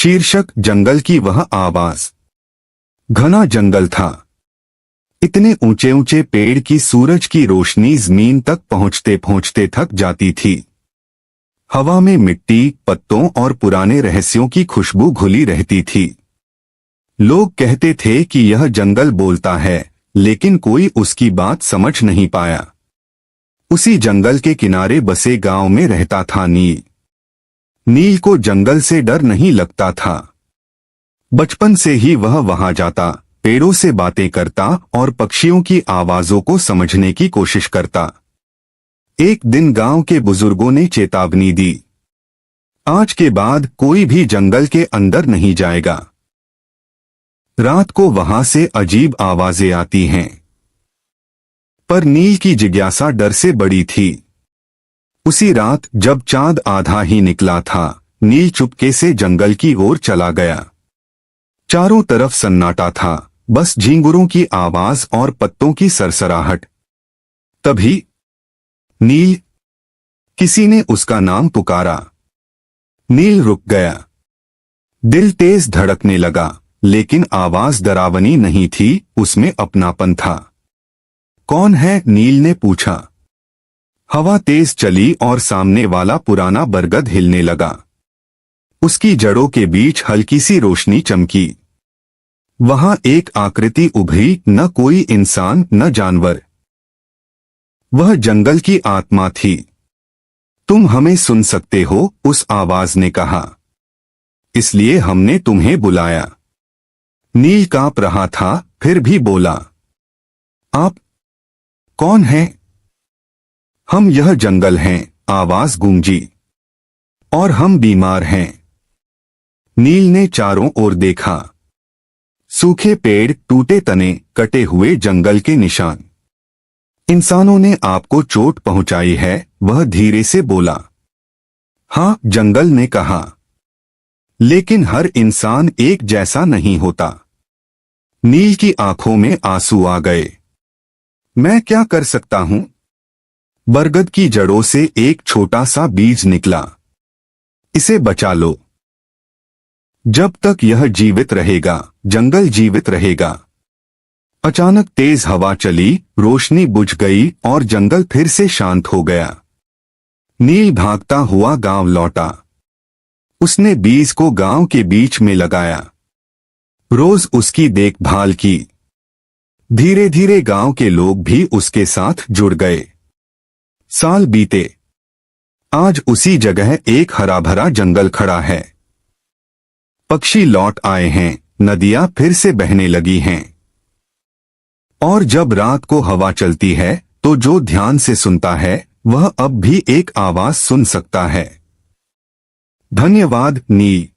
शीर्षक जंगल की वह आवाज। घना जंगल था। इतने ऊंचे ऊंचे पेड़ की सूरज की रोशनी जमीन तक पहुंचते पहुंचते थक जाती थी। हवा में मिट्टी, पत्तों और पुराने रहस्यों की खुशबू घुली रहती थी। लोग कहते थे कि यह जंगल बोलता है, लेकिन कोई उसकी बात समझ नहीं पाया। उसी जंगल के किनारे बसे गांव में रहता था नील। नील को जंगल से डर नहीं लगता था। बचपन से ही वह वहां जाता, पेड़ों से बातें करता और पक्षियों की आवाजों को समझने की कोशिश करता। एक दिन गांव के बुजुर्गों ने चेतावनी दी, आज के बाद कोई भी जंगल के अंदर नहीं जाएगा। रात को वहां से अजीब आवाजें आती हैं। पर नील की जिज्ञासा डर से बड़ी थी। उसी रात जब चांद आधा ही निकला था, नील चुपके से जंगल की ओर चला गया। चारों तरफ सन्नाटा था, बस झींगुरों की आवाज और पत्तों की सरसराहट। तभी नील, किसी ने उसका नाम पुकारा। नील रुक गया। दिल तेज धड़कने लगा, लेकिन आवाज डरावनी नहीं थी, उसमें अपनापन था। कौन है? नील ने पूछा। हवा तेज चली और सामने वाला पुराना बरगद हिलने लगा। उसकी जड़ों के बीच हल्की सी रोशनी चमकी। वहां एक आकृति उभरी, न कोई इंसान न जानवर। वह जंगल की आत्मा थी। तुम हमें सुन सकते हो, उस आवाज ने कहा। इसलिए हमने तुम्हें बुलाया। नील कांप रहा था, फिर भी बोला, आप कौन हैं? हम यह जंगल हैं, आवाज गूंजी। और हम बीमार हैं। नील ने चारों ओर देखा। सूखे पेड़, टूटे तने, कटे हुए जंगल के निशान। इंसानों ने आपको चोट पहुंचाई है, वह धीरे से बोला। हाँ, जंगल ने कहा। लेकिन हर इंसान एक जैसा नहीं होता। नील की आंखों में आंसू आ गए। मैं क्या कर सकता हूं? बरगद की जड़ों से एक छोटा सा बीज निकला। इसे बचा लो। जब तक यह जीवित रहेगा, जंगल जीवित रहेगा। अचानक तेज हवा चली, रोशनी बुझ गई और जंगल फिर से शांत हो गया। नील भागता हुआ गांव लौटा। उसने बीज को गांव के बीच में लगाया। रोज उसकी देखभाल की। धीरे धीरे गांव के लोग भी उसके साथ जुड़ गए। साल बीते। आज उसी जगह एक हरा भरा जंगल खड़ा है। पक्षी लौट आए हैं, नदियां फिर से बहने लगी हैं। और जब रात को हवा चलती है, तो जो ध्यान से सुनता है, वह अब भी एक आवाज सुन सकता है। धन्यवाद नील।